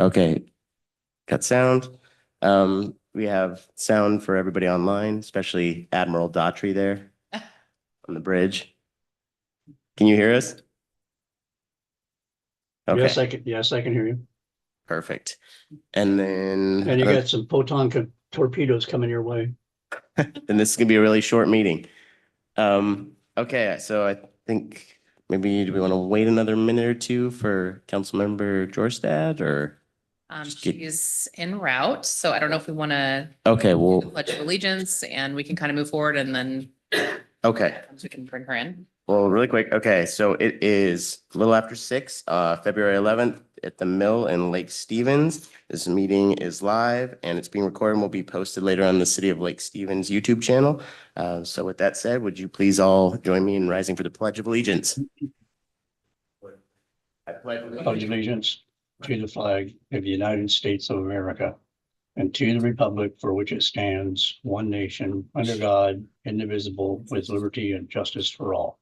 Okay, got sound. We have sound for everybody online, especially Admiral Daughtry there on the bridge. Can you hear us? Yes, Okay, I can hear you. perfect. And then, And you got some torpedoes coming your way. then this is gonna be a really short meeting. Okay, so I think maybe do we want to wait another minute or two for Councilmember Jorstad or? Just get- She's en route, so I don't know if we want to Okay, well, pledge of allegiance and we can kind of move forward and then okay. we can bring her in. Well, really quick. Okay, so it is a little after 6, February 11th at the Mill in Lake Stevens. This meeting is live and it's being recorded and will be posted later on the City of Lake Stevens YouTube channel. So with that said, would you please all join me in rising for the Pledge of Allegiance? I pledge Pledge allegiance to the flag of the United States of America and to the republic for which it stands, one nation, under God, indivisible, with liberty and justice for all.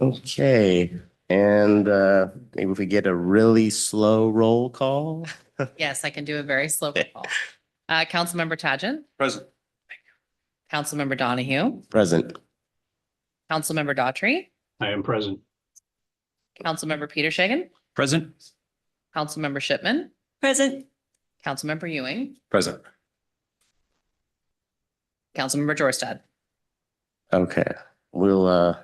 Okay, and maybe if we get a really slow roll call. Yes, I can do a very slow call. Councilmember Tagent, Present. Councilmember Donahue, Present. Councilmember Daughtry, I am present. Councilmember Peter Shagan, Present. Councilmember Shipman, Present. Councilmember Ewing, Present. Councilmember Jorstad. Okay, we'll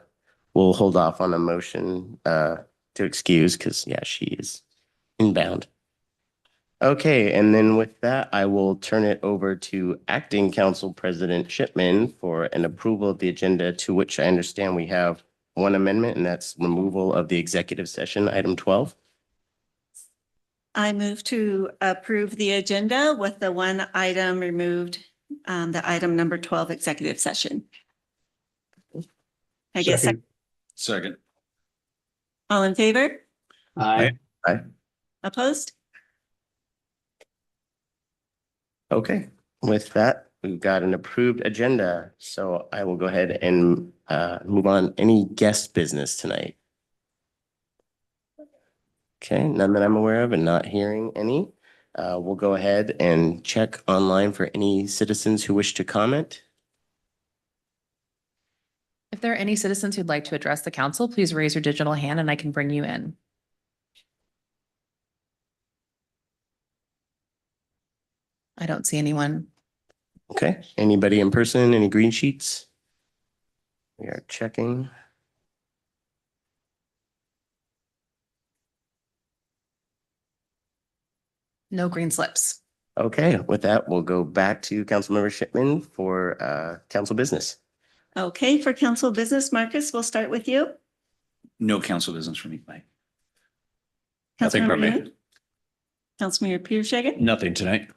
hold off on a motion to excuse because yeah, she is inbound. Okay, and then with that, I will turn it over to Acting Council President Shipman for an approval of the agenda, to which I understand we have one amendment, and that's removal of the executive session, item 12. I move to approve the agenda with the one item removed, the item number 12, executive session. I guess, Second. all in favor? Aye. Opposed? Okay, with that, we've got an approved agenda, so I will go ahead and move on. Any guest business tonight? Okay, none that I'm aware of and not hearing any. We'll go ahead and check online for any citizens who wish to comment. If there are any citizens who'd like to address the council, please raise your digital hand and I can bring you in. I don't see anyone. Okay, anybody in person, any green sheets? We are checking. No green slips. Okay, with that, we'll go back to Councilmember Shipman for council business. Okay, for council business, Marcus, we'll start with you. No council business for me tonight. Nothing Councilmember from me. Ewing? Councilmember Peter Shagan? Nothing tonight.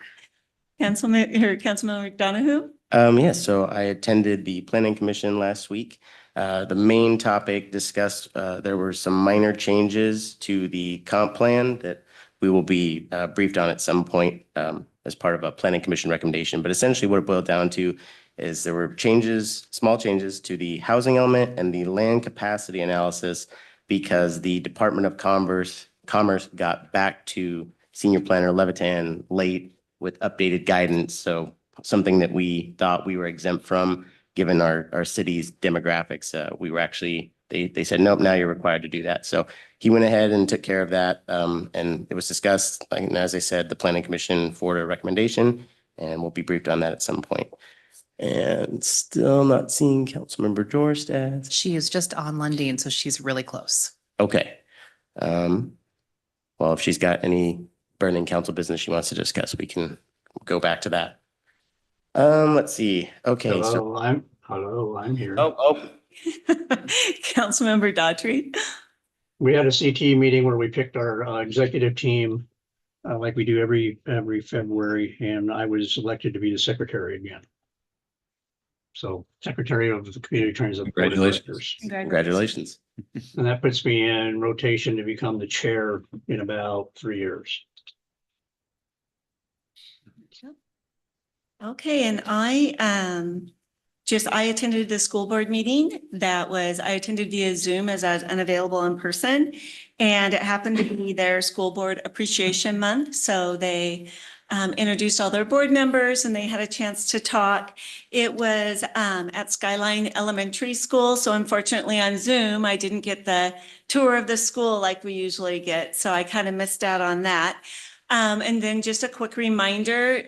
Councilmember Donahue? Yes, so I attended the planning commission last week. The main topic discussed, there were some minor changes to the comp plan that we will be briefed on at some point as part of a planning commission recommendation. But essentially what it boiled down to is there were changes, small changes to the housing element and the land capacity analysis because the Department of Commerce got back to Senior Planner Levitan late with updated guidance. So something that we thought we were exempt from, given our city's demographics, we were actually, they said, nope, now you're required to do that. So he went ahead and took care of that. And it was discussed, like, as I said, the planning commission forwarded a recommendation and we'll be briefed on that at some point. And still not seeing Councilmember Jorstad. She is just on Lundin, so she's really close. Okay. Well, if she's got any burning council business she wants to discuss, we can go back to that. Let's see. Okay, so Hello, I'm here. Councilmember Daughtry? We had a CT meeting where we picked our executive team like we do every February, and I was elected to be the secretary again. So secretary of the Community Transit Board of Directors. congratulations. And that puts me in rotation to become the chair in about 3 years. Okay, and I I attended the school board meeting I attended via Zoom as I was unavailable in person. And it happened to be their school board appreciation month. So they introduced all their board members and they had a chance to talk. It was at Skyline Elementary School. So unfortunately on Zoom, I didn't get the tour of the school like we usually get. So I kind of missed out on that. And then just a quick reminder,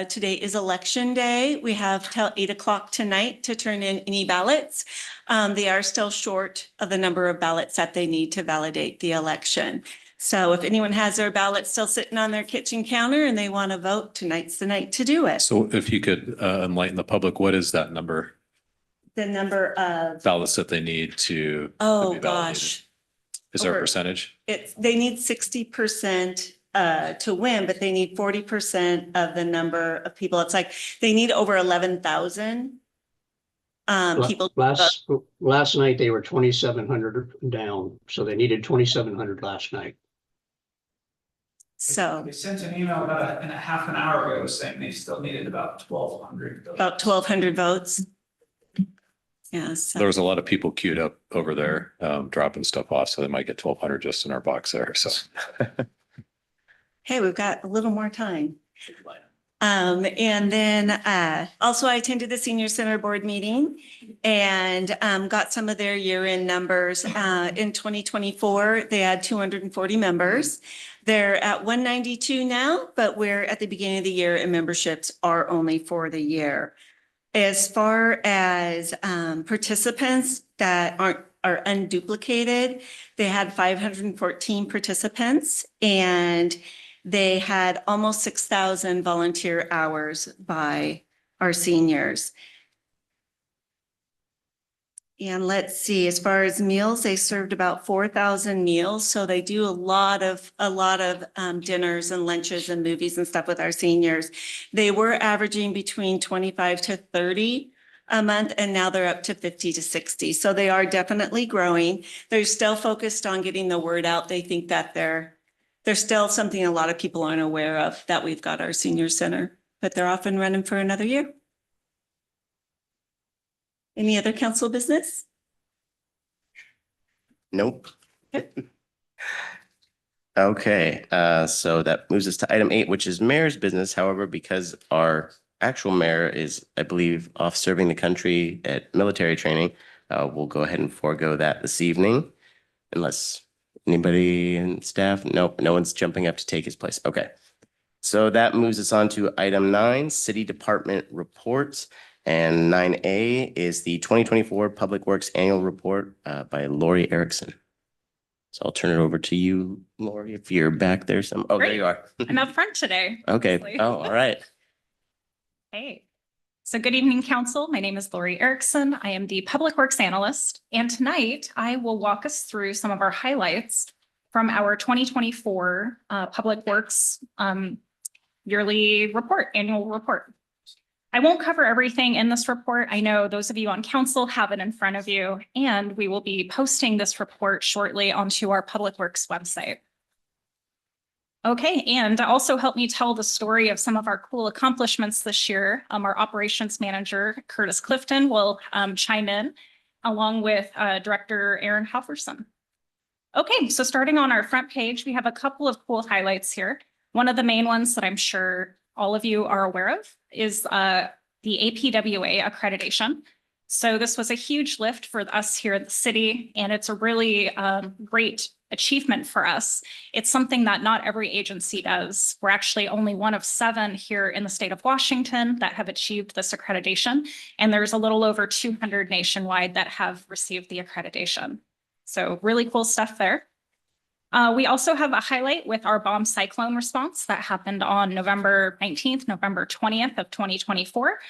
today is election day. We have till 8 o'clock tonight to turn in any ballots. They are still short of the number of ballots that they need to validate the election. So if anyone has their ballot still sitting on their kitchen counter and they want to vote, tonight's the night to do it. So if you could enlighten the public, what is that number? The number of, Ballots that they need to oh be validated? gosh, Is there a over- percentage? they need 60% to win, but they need 40% of the number of people. It's like they need over 11,000 people. Last night, they were 2,700 down, so they needed 2,700 last night. So They sent an email about a half an hour ago saying they still needed about 1,200. about 1,200 votes. Yeah, so. There was a lot of people queued up over there, dropping stuff off, so they might get 1,200 just in our box there, so. Hey, we've got a little more time. And then also I attended the Senior Center Board meeting and got some of their year-end numbers. In 2024, they had 240 members. They're at 192 now, but we're at the beginning of the year and memberships are only for the year. As far as participants that are unduplicated, they had 514 participants and they had almost 6,000 volunteer hours by our seniors. And let's see, as far as meals, they served about 4,000 meals. So they do a lot of dinners and lunches and movies and stuff with our seniors. They were averaging between 25 to 30 a month, and now they're up to 50 to 60. So they are definitely growing. They're still focused on getting the word out. They think that they're still something a lot of people aren't aware of, that we've got our senior center, but they're off and running for another year. Any other council business? Nope. Okay, so that moves us to item 8, which is mayor's business. However, because our actual mayor is, I believe, off serving the country at military training, we'll go ahead and forego that this evening unless anybody in staff? Nope, no one's jumping up to take his place. Okay. So that moves us on to item 9, city department reports. And 9A is the 2024 Public Works Annual Report by Lori Erickson. So I'll turn it over to you, Lori, if you're back there. Oh, there Great. you are. I'm up front today. Okay. honestly. Oh, all right. Hey. So good evening, council. My name is Lori Erickson. I am the Public Works Analyst. And tonight I will walk us through some of our highlights from our 2024 Public Works yearly report, annual report. I won't cover everything in this report. I know those of you on council have it in front of you, and we will be posting this report shortly onto our Public Works website. Okay, and to also help me tell the story of some of our cool accomplishments this year, our operations manager, Curtis Clifton, will chime in along with Director Aaron Halverson. Okay, so starting on our front page, we have a couple of cool highlights here. One of the main ones that I'm sure all of you are aware of is the APWA accreditation. So this was a huge lift for us here at the city, and it's a really great achievement for us. It's something that not every agency does. We're actually only one of 7 here in the state of Washington that have achieved this accreditation, and there's a little over 200 nationwide that have received the accreditation. So really cool stuff there. We also have a highlight with our bomb cyclone response that happened on November 19th, November 20th of 2024.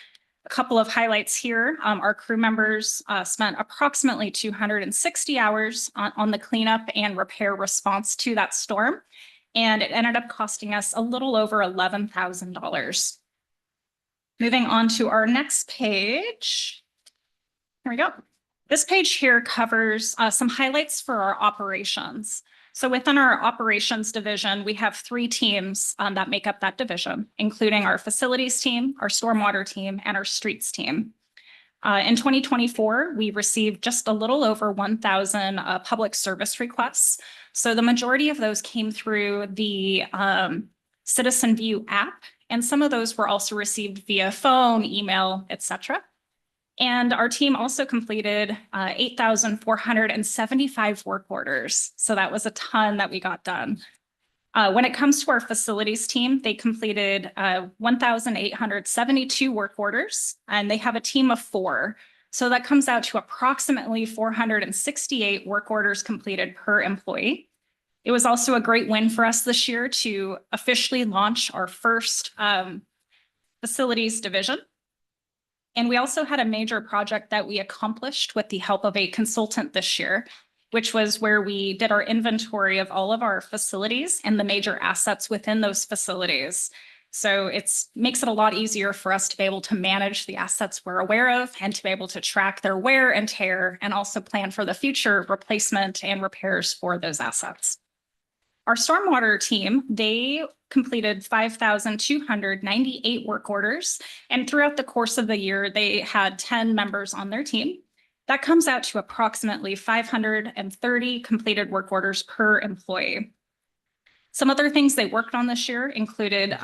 A couple of highlights here. Our crew members spent approximately 260 hours on the cleanup and repair response to that storm, and it ended up costing us a little over $11,000. Moving on to our next page. Here we go. This page here covers some highlights for our operations. So within our operations division, we have 3 teams that make up that division, including our facilities team, our stormwater team, and our streets team. In 2024, we received just a little over 1,000 public service requests. So the majority of those came through the Citizen View app, and some of those were also received via phone, email, etc. And our team also completed 8,475 work orders. So that was a ton that we got done. When it comes to our facilities team, they completed 1,872 work orders, and they have a team of 4. So that comes out to approximately 468 work orders completed per employee. It was also a great win for us this year to officially launch our first facilities division. And we also had a major project that we accomplished with the help of a consultant this year, which was where we did our inventory of all of our facilities and the major assets within those facilities. So it makes it a lot easier for us to be able to manage the assets we're aware of and to be able to track their wear and tear and also plan for the future replacement and repairs for those assets. Our stormwater team, they completed 5,298 work orders, and throughout the course of the year, they had 10 members on their team. That comes out to approximately 530 completed work orders per employee. Some other things they worked on this year included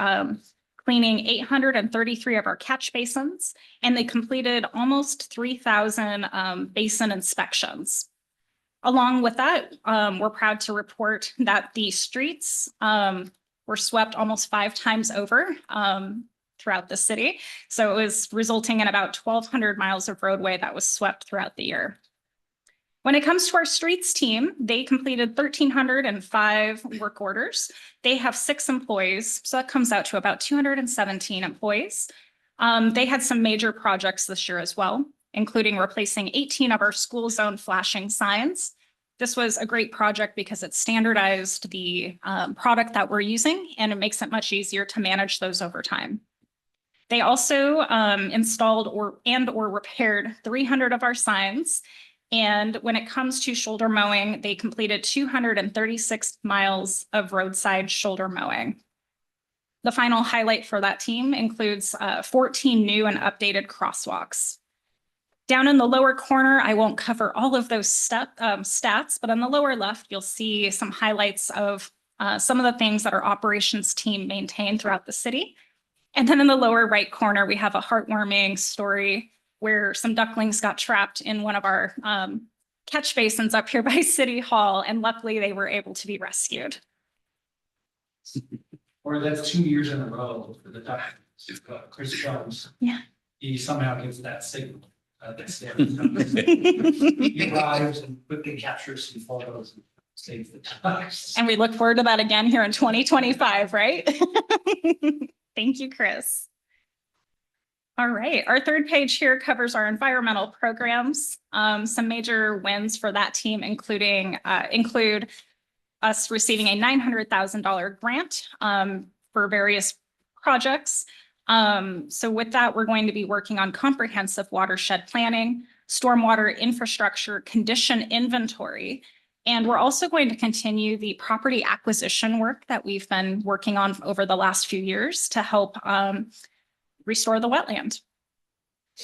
cleaning 833 of our catch basins, and they completed almost 3,000 basin inspections. Along with that, we're proud to report that the streets were swept almost 5 times over throughout the city. So it was resulting in about 1,200 miles of roadway that was swept throughout the year. When it comes to our streets team, they completed 1,305 work orders. They have 6 employees, so that comes out to about 217 employees. They had some major projects this year as well, including replacing 18 of our school zone flashing signs. This was a great project because it standardized the product that we're using, and it makes it much easier to manage those over time. They also installed or repaired 300 of our signs. And when it comes to shoulder mowing, they completed 236 miles of roadside shoulder mowing. The final highlight for that team includes 14 new and updated crosswalks. Down in the lower corner, I won't cover all of those stats, but on the lower left, you'll see some highlights of some of the things that our operations team maintained throughout the city. And then in the lower right corner, we have a heartwarming story where some ducklings got trapped in one of our catch basins up here by City Hall, and luckily they were able to be rescued. Or that's 2 years in a row for the duck. Chris Jones. Yeah. He somehow gives that signal. That's there. He arrives and quickly captures some photos and saves the ducks. And we look forward to that again here in 2025, right? Thank you, Chris. All right, our third page here covers our environmental programs. Some major wins for that team include us receiving a $900,000 grant for various projects. So with that, we're going to be working on comprehensive watershed planning, stormwater infrastructure condition inventory, and we're also going to continue the property acquisition work that we've been working on over the last few years to help restore the wetland.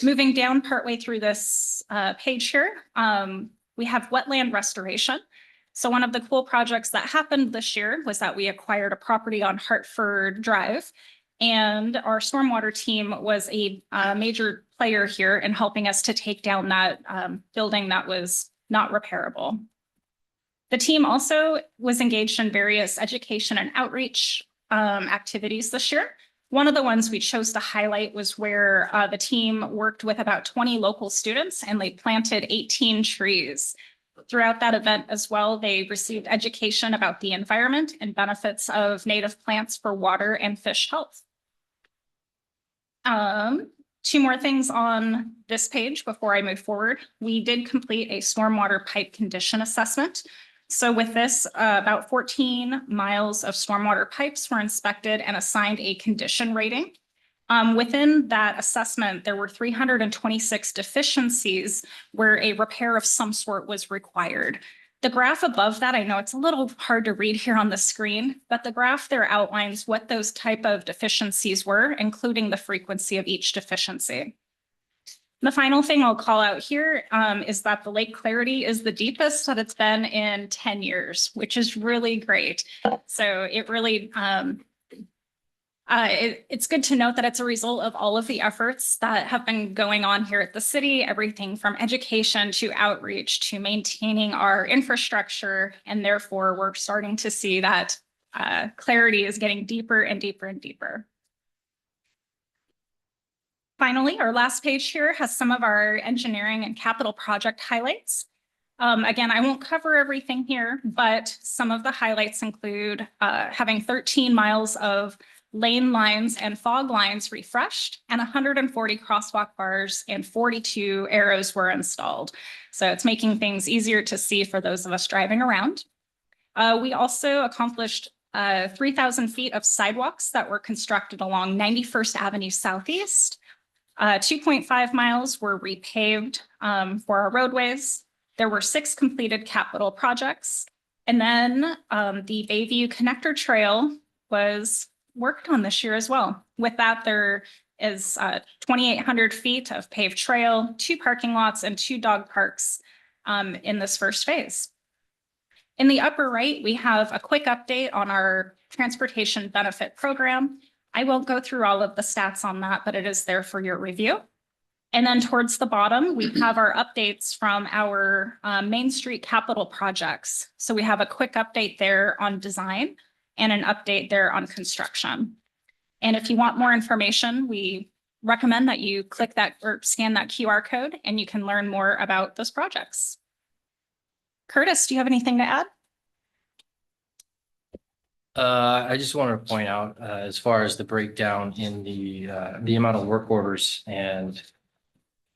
Moving down partway through this page here, we have wetland restoration. So one of the cool projects that happened this year was that we acquired a property on Hartford Drive, and our stormwater team was a major player here in helping us to take down that building that was not repairable. The team also was engaged in various education and outreach activities this year. One of the ones we chose to highlight was where the team worked with about 20 local students, and they planted 18 trees. Throughout that event as well, they received education about the environment and benefits of native plants for water and fish health. 2 more things on this page before I move forward. We did complete a stormwater pipe condition assessment. So with this, about 14 miles of stormwater pipes were inspected and assigned a condition rating. Within that assessment, there were 326 deficiencies where a repair of some sort was required. The graph above that, I know it's a little hard to read here on the screen, but the graph there outlines what those type of deficiencies were, including the frequency of each deficiency. The final thing I'll call out here is that the Lake Clarity is the deepest that it's been in 10 years, which is really great. So it really, it's good to note that it's a result of all of the efforts that have been going on here at the city, everything from education to outreach to maintaining our infrastructure. And therefore, we're starting to see that clarity is getting deeper and deeper and deeper. Finally, our last page here has some of our engineering and capital project highlights. Again, I won't cover everything here, but some of the highlights include having 13 miles of lane lines and fog lines refreshed, and 140 crosswalk bars and 42 arrows were installed. So it's making things easier to see for those of us driving around. We also accomplished 3,000 feet of sidewalks that were constructed along 91st Avenue Southeast. 2.5 miles were repaved for our roadways. There were 6 completed capital projects. And then the Bayview Connector Trail was worked on this year as well. With that, there is 2,800 feet of paved trail, 2 parking lots, and 2 dog parks in this first phase. In the upper right, we have a quick update on our transportation benefit program. I won't go through all of the stats on that, but it is there for your review. And then towards the bottom, we have our updates from our Main Street capital projects. So we have a quick update there on design and an update there on construction. And if you want more information, we recommend that you click that or scan that QR code and you can learn more about those projects. Curtis, do you have anything to add? I just wanted to point out, as far as the breakdown in the amount of work orders and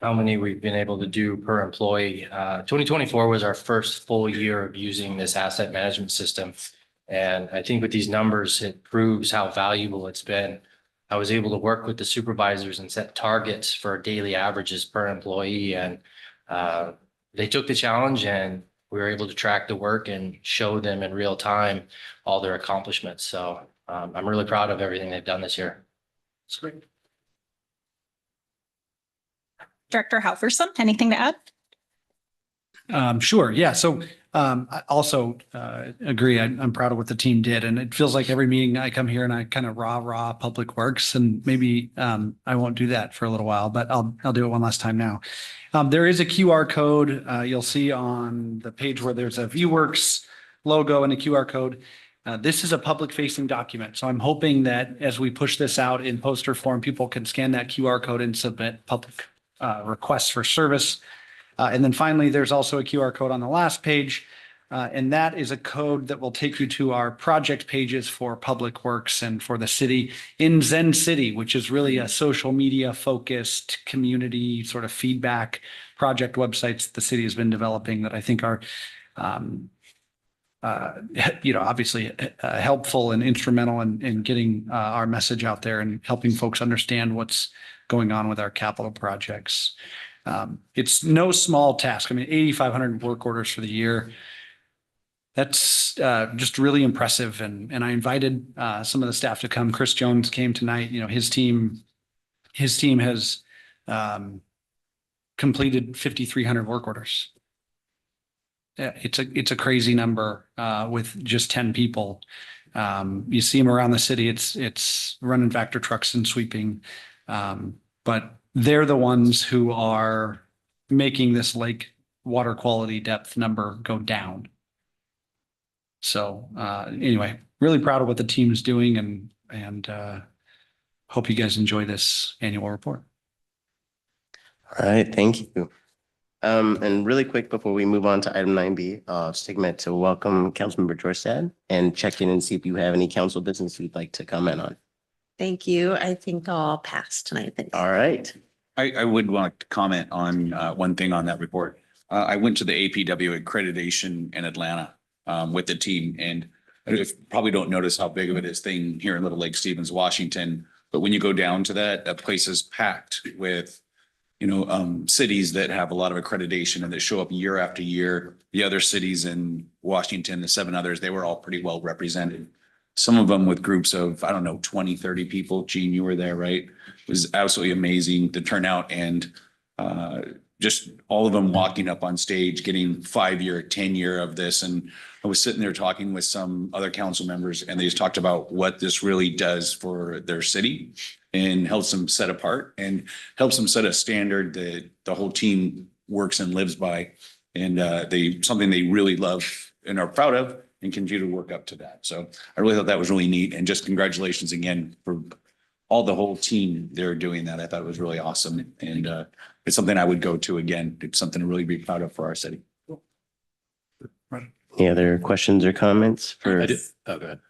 how many we've been able to do per employee. 2024 was our first full year of using this asset management system. And I think with these numbers, it proves how valuable it's been. I was able to work with the supervisors and set targets for daily averages per employee. And they took the challenge, and we were able to track the work and show them in real time all their accomplishments. So I'm really proud of everything they've done this year. It's great. Director Halverson, anything to add? Sure. Yeah. So I also agree. I'm proud of what the team did. And it feels like every meeting I come here and I kind of rah public works, and maybe I won't do that for a little while, but I'll do it one last time now. There is a QR code you'll see on the page where there's a ViewWorks logo and a QR code. This is a public facing document. So I'm hoping that as we push this out in poster form, people can scan that QR code and submit public requests for service. And then finally, there's also a QR code on the last page. And that is a code that will take you to our project pages for Public Works and for the city in Zen City, which is really a social media focused community sort of feedback project websites the city has been developing that I think are, obviously helpful and instrumental in getting our message out there and helping folks understand what's going on with our capital projects. It's no small task. I mean, 8,500 work orders for the year. That's just really impressive. And I invited some of the staff to come. Chris Jones came tonight. You know, his team has completed 5,300 work orders. It's a crazy number with just 10 people. You see them around the city. It's running Vector trucks and sweeping, but they're the ones who are making this lake water quality depth number go down. So anyway, really proud of what the team is doing, and hope you guys enjoy this annual report. All right, thank you. And really quick before we move on to item 9B, I'll just take a minute to welcome Councilmember Jorstad and check in and see if you have any council business you'd like to comment on. Thank you. I think I'll pass tonight. Thanks. All right. I would want to comment on one thing on that report. I went to the APW accreditation in Atlanta with the team, and I probably don't notice how big of it is thing here in Little Lake Stevens, Washington. But when you go down to that place is packed with, cities that have a lot of accreditation and that show up year after year. The other cities in Washington, the 7 others, they were all pretty well represented. Some of them with groups of, 20, 30 people. Gene, you were there, right? It was absolutely amazing, the turnout. And just all of them walking up on stage, getting 5-year, 10-year of this. And I was sitting there talking with some other council members and they just talked about what this really does for their city and helps them set apart and helps them set a standard that the whole team works and lives by. And something they really love and are proud of and continue to work up to that. So I really thought that was really neat. And just congratulations again for all the whole team there doing that. I thought it was really awesome. And it's something I would go to again. It's something to really be proud of for our city. Any other questions or comments for? I did, oh, go ahead.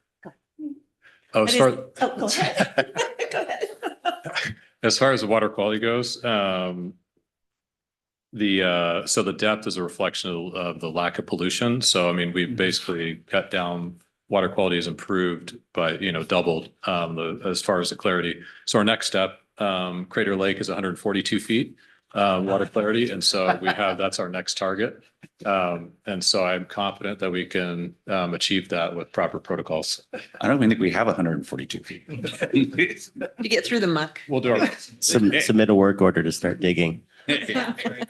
Oh, as far, Go ahead. Go ahead. as far as the water quality goes, so the depth is a reflection of the lack of pollution. So, I mean, we've basically cut down, water quality is improved by, doubled, as far as the clarity. So our next step, Crater Lake is 142 feet, water clarity. And so that's our next target. And so I'm confident that we can, achieve that with proper protocols. I don't even think we have 142 feet. You get through the muck. We'll do our. Submit a work order to start digging. I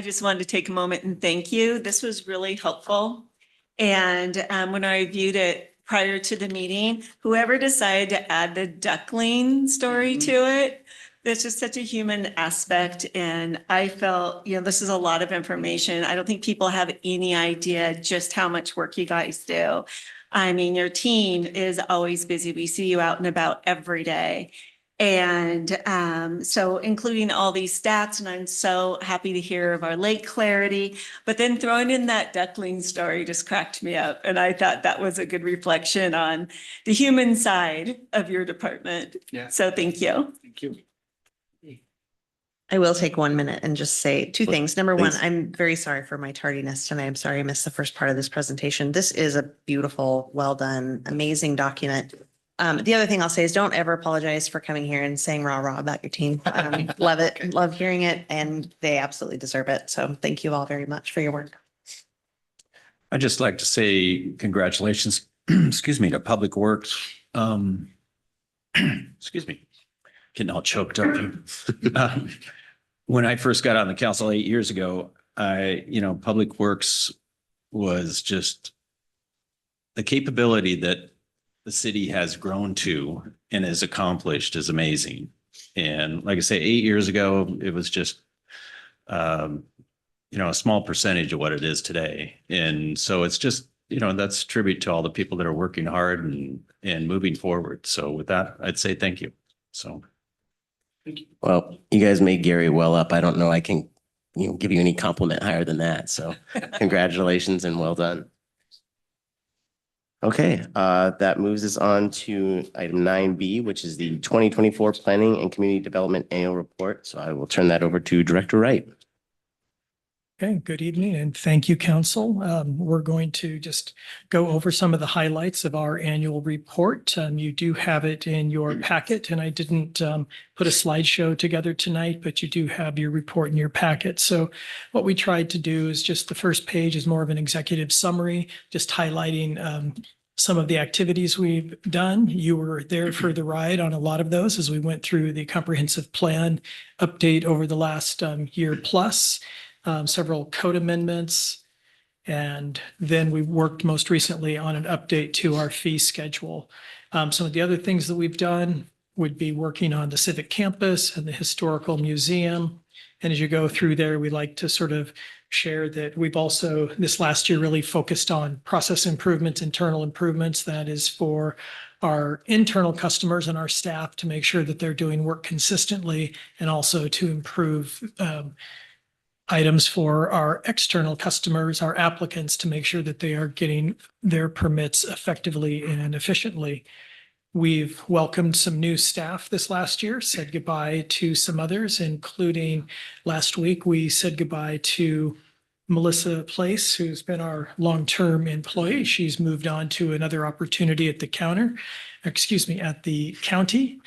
just wanted to take a moment and thank you. This was really helpful. And when I reviewed it prior to the meeting, whoever decided to add the duckling story to it, there's just such a human aspect. And I felt, this is a lot of information. I don't think people have any idea just how much work you guys do. I mean, your team is always busy. We see you out and about every day. And so including all these stats, and I'm so happy to hear of our lake clarity, but then throwing in that duckling story just cracked me up. And I thought that was a good reflection on the human side of your department. Yeah. So thank you. Thank you. I will take 1 minute and just say two things. Number one, Please. I'm very sorry for my tardiness tonight. I'm sorry I missed the first part of this presentation. This is a beautiful, well done, amazing document. The other thing I'll say is don't ever apologize for coming here and saying rah rah about your team. Love it, love hearing it, and they absolutely deserve it. So thank you all very much for your work. I'd just like to say congratulations, excuse me, to Public Works. Excuse me, getting all choked up. When I first got on the council 8 years ago, Public Works was just the capability that the city has grown to and has accomplished is amazing. And like I say, 8 years ago, it was just, a small percentage of what it is today. And so it's just, that's a tribute to all the people that are working hard and moving forward. So with that, I'd say thank you. So. Well, you guys made Gary well up. I don't know. I can, give you any compliment higher than that. So congratulations and well done. Okay, that moves us on to item 9B, which is the 2024 Planning and Community Development Annual Report. So I will turn that over to Director Wright. Okay, good evening and thank you, Council. We're going to just go over some of the highlights of our annual report. You do have it in your packet, and I didn't put a slideshow together tonight, but you do have your report in your packet. So what we tried to do is just the first page is more of an executive summary, just highlighting some of the activities we've done. You were there for the ride on a lot of those as we went through the comprehensive plan update over the last year plus. Several code amendments, and then we worked most recently on an update to our fee schedule. Some of the other things that we've done would be working on the Civic Campus and the Historical Museum. And as you go through there, we like to sort of share that we've also, this last year, really focused on process improvements, internal improvements. That is for our internal customers and our staff to make sure that they're doing work consistently, and also to improve items for our external customers, our applicants, to make sure that they are getting their permits effectively and efficiently. We've welcomed some new staff this last year, said goodbye to some others, including last week, we said goodbye to Melissa Place, who's been our long-term employee. She's moved on to another opportunity at the at the county.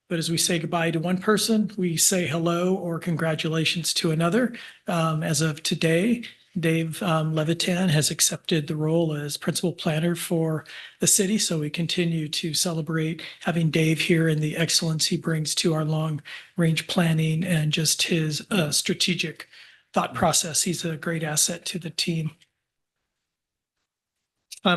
But as we say goodbye to one person, we say hello or congratulations to another. As of today, Dave Levitan has accepted the role as principal planner for the city. So we continue to celebrate having Dave here and the excellence he brings to our long-range planning and just his strategic thought process. He's a great asset to the team.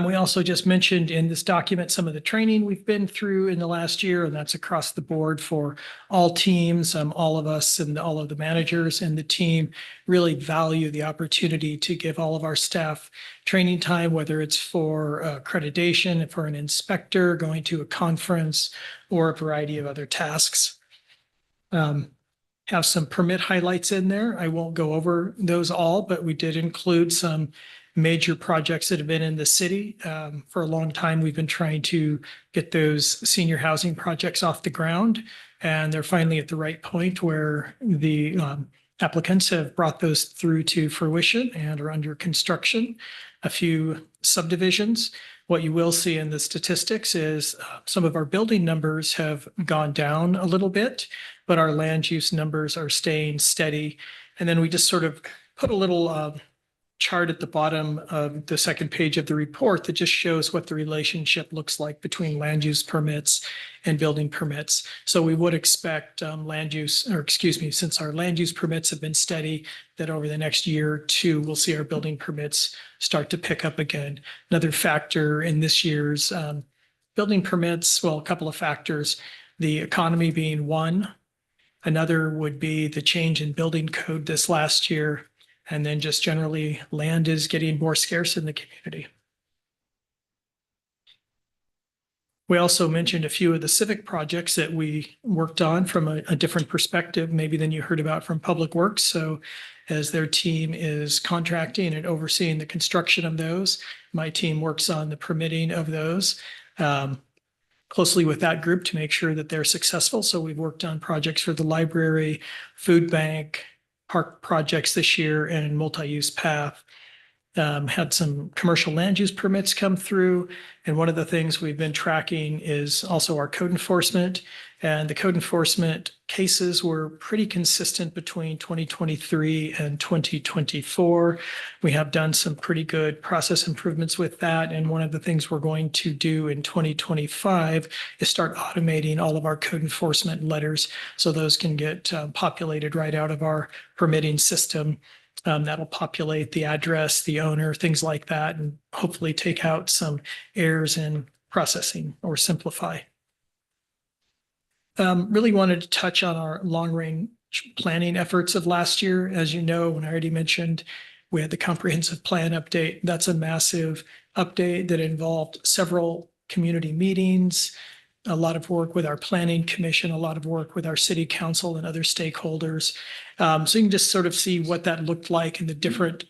We also just mentioned in this document some of the training we've been through in the last year, and that's across the board for all teams. All of us and all of the managers and the team really value the opportunity to give all of our staff training time, whether it's for accreditation, for an inspector, going to a conference, or a variety of other tasks. Have some permit highlights in there. I won't go over those all, but we did include some major projects that have been in the city. For a long time, we've been trying to get those senior housing projects off the ground, and they're finally at the right point where the applicants have brought those through to fruition and are under construction. A few subdivisions. What you will see in the statistics is some of our building numbers have gone down a little bit, but our land use numbers are staying steady. And then we just sort of put a little chart at the bottom of the second page of the report that just shows what the relationship looks like between land use permits and building permits. So we would expect since our land use permits have been steady, that over the next year or two, we'll see our building permits start to pick up again. Another factor in this year's building permits, well, a couple of factors, the economy being one. Another would be the change in building code this last year. And then just generally, land is getting more scarce in the community. We also mentioned a few of the civic projects that we worked on from a different perspective, maybe than you heard about from Public Works. So as their team is contracting and overseeing the construction of those, my team works on the permitting of those closely with that group to make sure that they're successful. So we've worked on projects for the library, food bank, park projects this year, and multi-use path. Had some commercial land use permits come through. And one of the things we've been tracking is also our code enforcement. And the code enforcement cases were pretty consistent between 2023 and 2024. We have done some pretty good process improvements with that. And one of the things we're going to do in 2025 is start automating all of our code enforcement letters so those can get populated right out of our permitting system. That'll populate the address, the owner, things like that, and hopefully take out some errors in processing or simplify. Really wanted to touch on our long-range planning efforts of last year. As you know, and I already mentioned, we had the comprehensive plan update. That's a massive update that involved several community meetings, a lot of work with our planning commission, a lot of work with our city council and other stakeholders. So you can just sort of see what that looked like and the different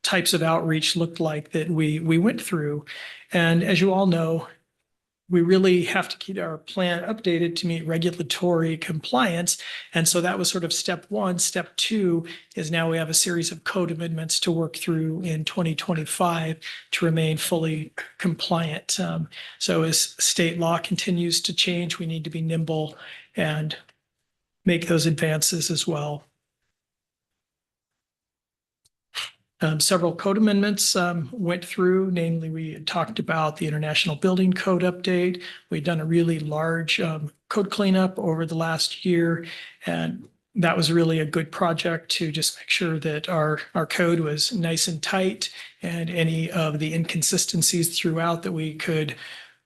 types of outreach looked like that we went through. And as you all know, we really have to keep our plan updated to meet regulatory compliance. And so that was sort of step one. Step two is now we have a series of code amendments to work through in 2025 to remain fully compliant. So as state law continues to change, we need to be nimble and make those advances as well. Several code amendments went through, namely we had talked about the International Building Code update. We'd done a really large code cleanup over the last year, and that was really a good project to just make sure that our code was nice and tight, and any of the inconsistencies throughout that we could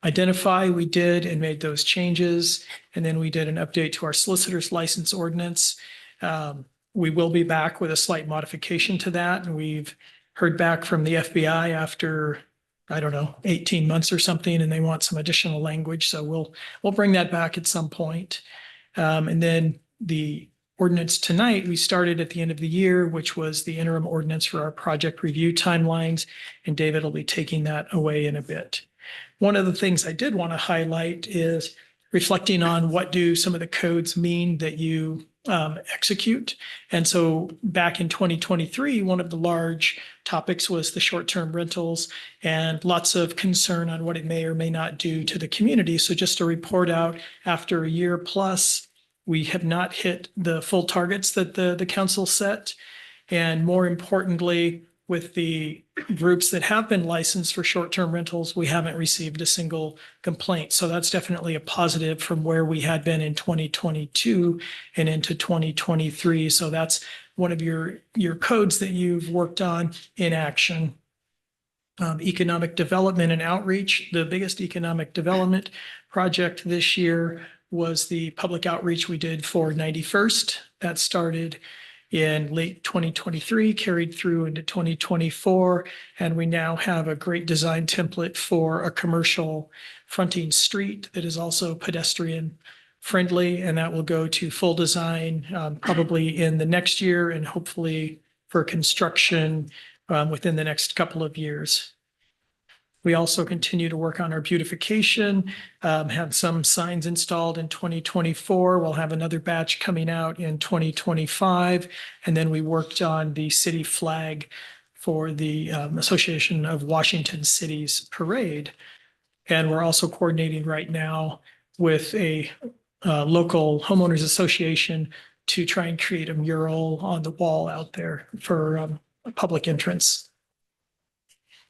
identify, we did and made those changes. And then we did an update to our solicitor's license ordinance. We will be back with a slight modification to that. And we've heard back from the FBI after, 18 months or something, and they want some additional language. So we'll bring that back at some point. And then the ordinance tonight, we started at the end of the year, which was the interim ordinance for our project review timelines. And David will be taking that away in a bit. One of the things I did want to highlight is reflecting on what do some of the codes mean that you execute. And so back in 2023, one of the large topics was the short-term rentals and lots of concern on what it may or may not do to the community. So just to report out, after a year plus, we have not hit the full targets that the council set. And more importantly, with the groups that have been licensed for short-term rentals, we haven't received a single complaint. So that's definitely a positive from where we had been in 2022 and into 2023. So that's one of your codes that you've worked on in action. Economic development and outreach. The biggest economic development project this year was the public outreach we did for 91st. That started in late 2023, carried through into 2024. And we now have a great design template for a commercial fronting street that is also pedestrian friendly. And that will go to full design probably in the next year and hopefully for construction within the next couple of years. We also continue to work on our beautification, had some signs installed in 2024. We'll have another batch coming out in 2025. And then we worked on the city flag for the Association of Washington Cities Parade. And we're also coordinating right now with a local homeowners association to try and create a mural on the wall out there for a public entrance.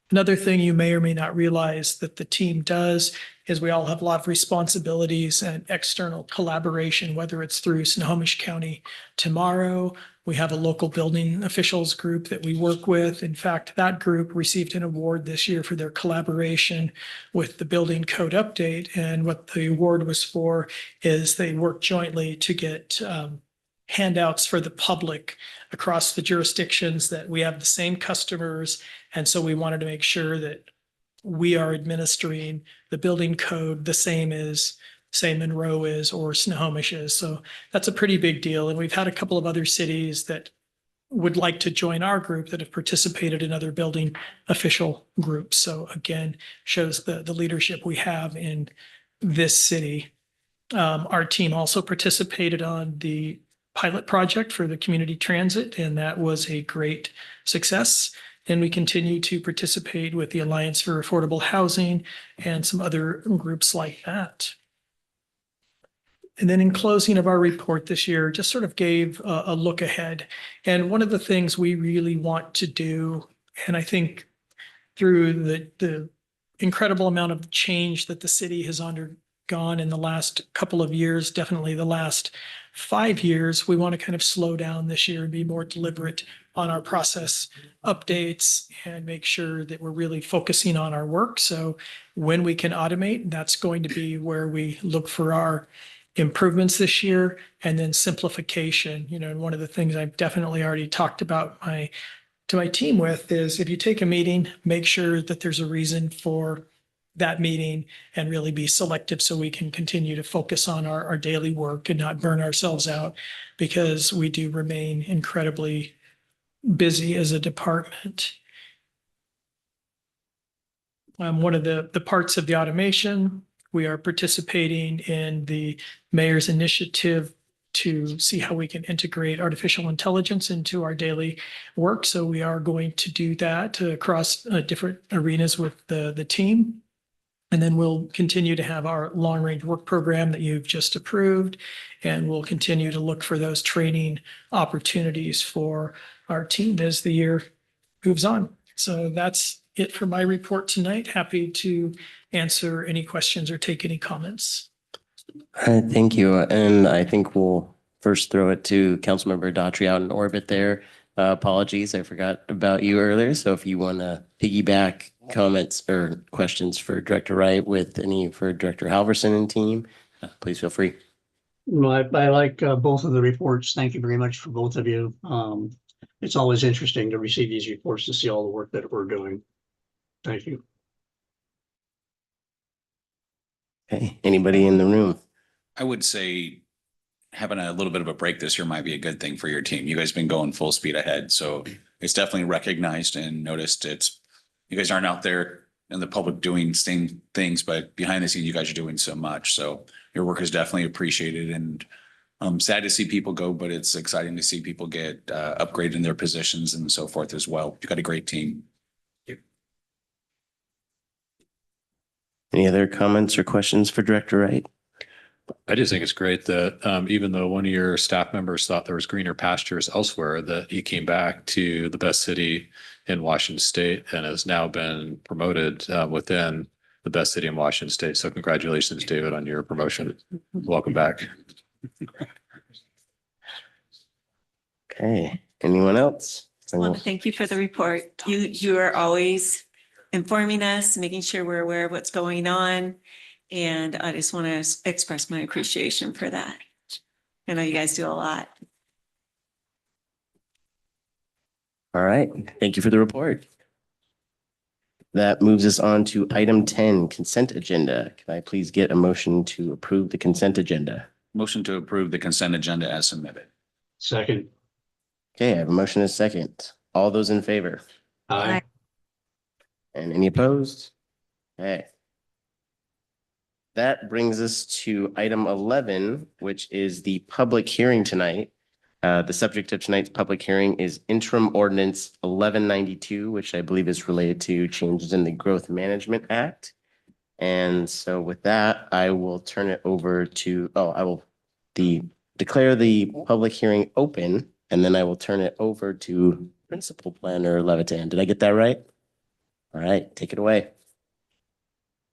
Another thing you may or may not realize that the team does is we all have a lot of responsibilities and external collaboration, whether it's through Snohomish County Tomorrow. We have a local building officials group that we work with. In fact, that group received an award this year for their collaboration with the building code update. And what the award was for is they worked jointly to get handouts for the public across the jurisdictions, that we have the same customers. And so we wanted to make sure that we are administering the building code the same as, say, Monroe is or Snohomish is. So that's a pretty big deal. And we've had a couple of other cities that would like to join our group that have participated in other building official groups. So again, shows the leadership we have in this city. Our team also participated on the pilot project for the community transit, and that was a great success. And we continue to participate with the Alliance for Affordable Housing and some other groups like that. And then in closing of our report this year, just sort of gave a look ahead. And one of the things we really want to do, and I think through the incredible amount of change that the city has undergone in the last couple of years, definitely the last 5 years, we want to kind of slow down this year and be more deliberate on our process updates and make sure that we're really focusing on our work. So when we can automate, that's going to be where we look for our improvements this year. And then simplification, and one of the things I've definitely already talked about to my team with is, if you take a meeting, make sure that there's a reason for that meeting and really be selective so we can continue to focus on our daily work and not burn ourselves out, because we do remain incredibly busy as a department. One of the parts of the automation, we are participating in the mayor's initiative to see how we can integrate artificial intelligence into our daily work. So we are going to do that across different arenas with the team. And then we'll continue to have our long-range work program that you've just approved. And we'll continue to look for those training opportunities for our team as the year moves on. So that's it for my report tonight. Happy to answer any questions or take any comments. Thank you. And I think we'll first throw it to Councilmember Daughtry out in orbit there. Apologies, I forgot about you earlier. So if you want to piggyback comments or questions for Director Wright with any for Director Halverson and team, please feel free. Well, I like both of the reports. Thank you very much for both of you. It's always interesting to receive these reports to see all the work that we're doing. Thank you. Okay, anybody in the room? I would say having a little bit of a break this year might be a good thing for your team. You guys have been going full speed ahead, so it's definitely recognized and noticed. You guys aren't out there in the public doing same things, but behind the scenes, you guys are doing so much. So your work is definitely appreciated, and I'm sad to see people go, but it's exciting to see people get upgraded in their positions and so forth as well. You've got a great team. Any other comments or questions for Director Wright? I just think it's great that even though one of your staff members thought there was greener pastures elsewhere, that he came back to the best city in Washington State and has now been promoted within the best city in Washington State. So congratulations, David, on your promotion. Welcome back. Okay, anyone else? Well, thank you for the report. You are always informing us, making sure we're aware of what's going on. And I just want to express my appreciation for that. I know you guys do a lot. All right, thank you for the report. That moves us on to item 10, consent agenda. Can I please get a motion to approve the consent agenda? Motion to approve the consent agenda as submitted. Second. Okay, I have a motion and a second. All those in favor? Aye. And any opposed? Okay. That brings us to item 11, which is the public hearing tonight. The subject of tonight's public hearing is interim ordinance 1192, which I believe is related to changes in the Growth Management Act. And so with that, I will turn it over to, I will declare the public hearing open, and then I will turn it over to Principal Planner Levitan. Did I get that right? All right, take it away.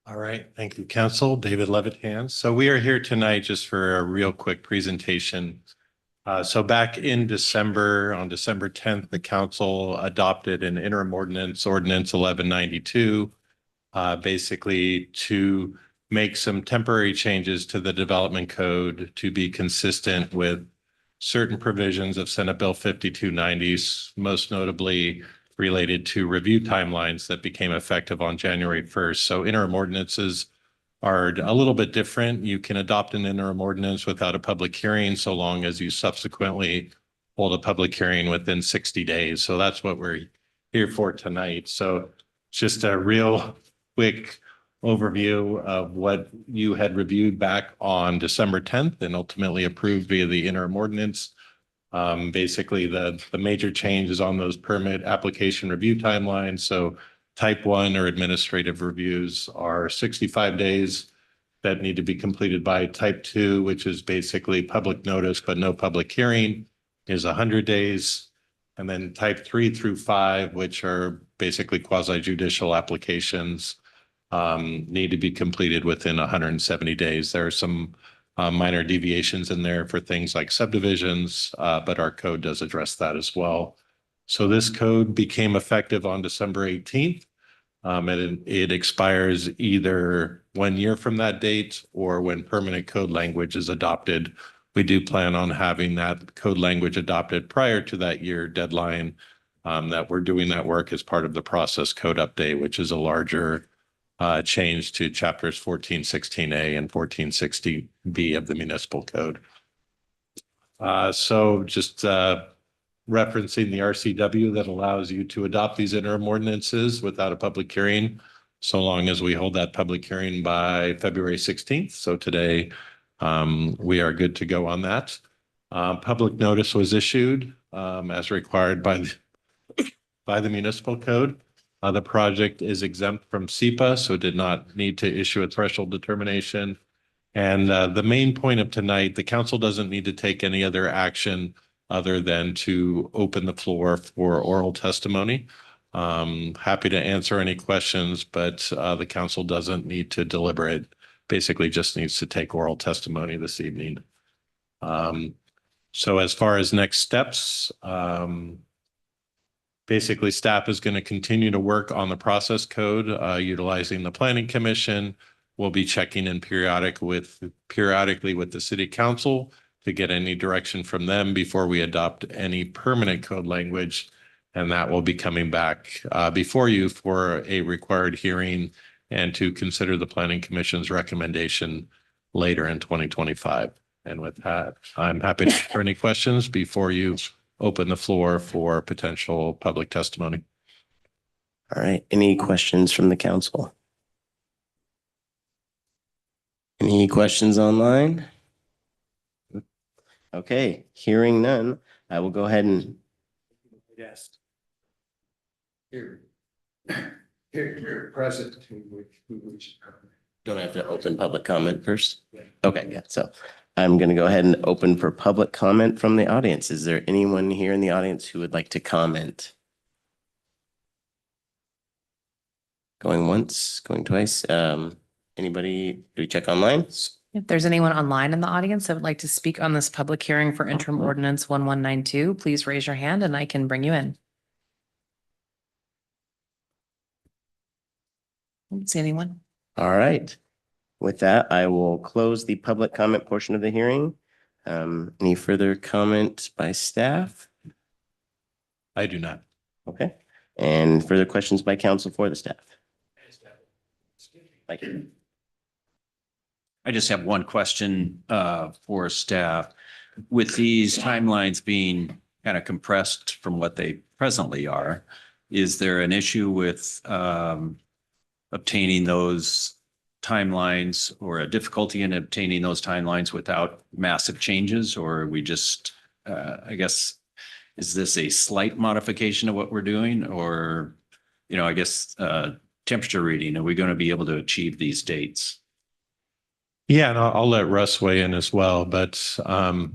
All right, thank you, Council. David Levitan. So we are here tonight just for a real quick presentation. So back in December, on December 10th, the council adopted an interim ordinance 1192, basically to make some temporary changes to the development code to be consistent with certain provisions of Senate Bill 5290, most notably related to review timelines that became effective on January 1st. So interim ordinances are a little bit different. You can adopt an interim ordinance without a public hearing so long as you subsequently hold a public hearing within 60 days. So that's what we're here for tonight. So just a real quick overview of what you had reviewed back on December 10th and ultimately approved via the interim ordinance. Basically, the major changes on those permit application review timelines. So type 1 or administrative reviews are 65 days that need to be completed by. Type 2, which is basically public notice but no public hearing, is 100 days. And then type 3 through 5, which are basically quasi judicial applications, need to be completed within 170 days. There are some minor deviations in there for things like subdivisions, but our code does address that as well. So this code became effective on December 18th. And it expires either 1 year from that date or when permanent code language is adopted. We do plan on having that code language adopted prior to that year deadline, that we're doing that work as part of the process code update, which is a larger change to chapters 1416A and 1460B of the municipal code. So just referencing the RCW that allows you to adopt these interim ordinances without a public hearing, so long as we hold that public hearing by February 16th. So today, we are good to go on that. Public notice was issued as required by the municipal code. The project is exempt from SEPA, so did not need to issue a threshold determination. And the main point of tonight, the council doesn't need to take any other action other than to open the floor for oral testimony. Happy to answer any questions, but the council doesn't need to deliberate. Basically just needs to take oral testimony this evening. So as far as next steps, basically staff is going to continue to work on the process code, utilizing the Planning Commission. We'll be checking in periodically with the city council to get any direction from them before we adopt any permanent code language. And that will be coming back before you for a required hearing and to consider the Planning Commission's recommendation later in 2025. And with that, I'm happy to answer any questions before you open the floor for potential public testimony. All right, any questions from the council? Any questions online? Okay, hearing none, I will go ahead and. Yes. Here, present, who Don't I have to open public comment first? Okay, yeah, so I'm going to go ahead and open for public comment from the audience. Is there anyone here in the audience who would like to comment? Going once, going twice. Anybody, do we check online? If there's anyone online in the audience that would like to speak on this public hearing for interim ordinance 1192, please raise your hand and I can bring you in. I don't see anyone. All right. With that, I will close the public comment portion of the hearing. Any further comment by staff? I do not. Okay. And further questions by council for the staff? Thank you. I just have one question for staff. With these timelines being kind of compressed from what they presently are, is there an issue with obtaining those timelines or a difficulty in obtaining those timelines without massive changes? Or are we just, I guess, is this a slight modification of what we're doing? Or, you know, I guess temperature reading, are we going to be able to achieve these dates? Yeah, and I'll let Russ weigh in as well, but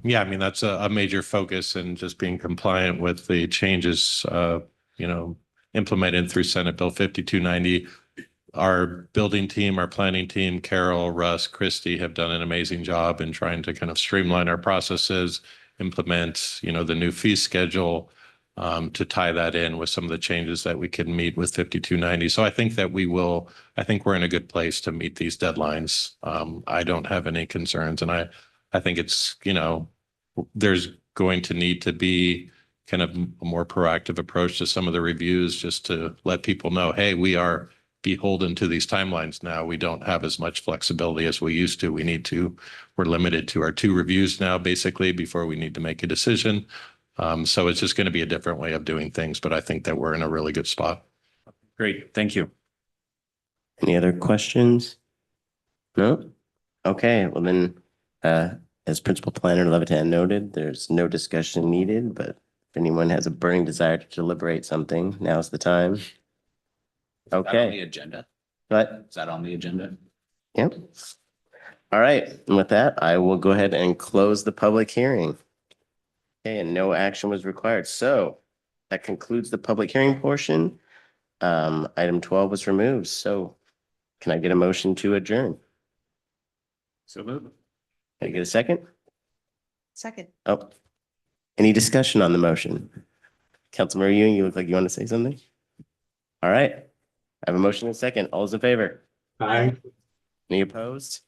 yeah, I mean, that's a major focus and just being compliant with the changes, you know, implemented through Senate Bill 5290. Our building team, our planning team, Carol, Russ, Christie have done an amazing job in trying to kind of streamline our processes, implement, you know, the new fee schedule to tie that in with some of the changes that we can meet with 5290. So I think that I think we're in a good place to meet these deadlines. I don't have any concerns, and I think it's, you know, there's going to need to be kind of a more proactive approach to some of the reviews just to let people know, hey, we are beholden to these timelines now. We don't have as much flexibility as we used to. We're limited to our 2 reviews now, basically, before we need to make a decision. So it's just going to be a different way of doing things, but I think that we're in a really good spot. Great, thank you. Any other questions? No? Okay, well then, as Principal Planner Levitan noted, there's no discussion needed, but if anyone has a burning desire to deliberate something, now's the time. Is that on the Okay, agenda? but, Is that on the agenda? yep. All right, and with that, I will go ahead and close the public hearing. Okay, and no action was required. So that concludes the public hearing portion. Item 12 was removed. So can I get a motion to adjourn? So move. Can I get a second? Second. Oh, any discussion on the motion? Councilmember Ewing, you look like you want to say something? All right, I have a motion and a second. All those in favor? Aye. Any opposed?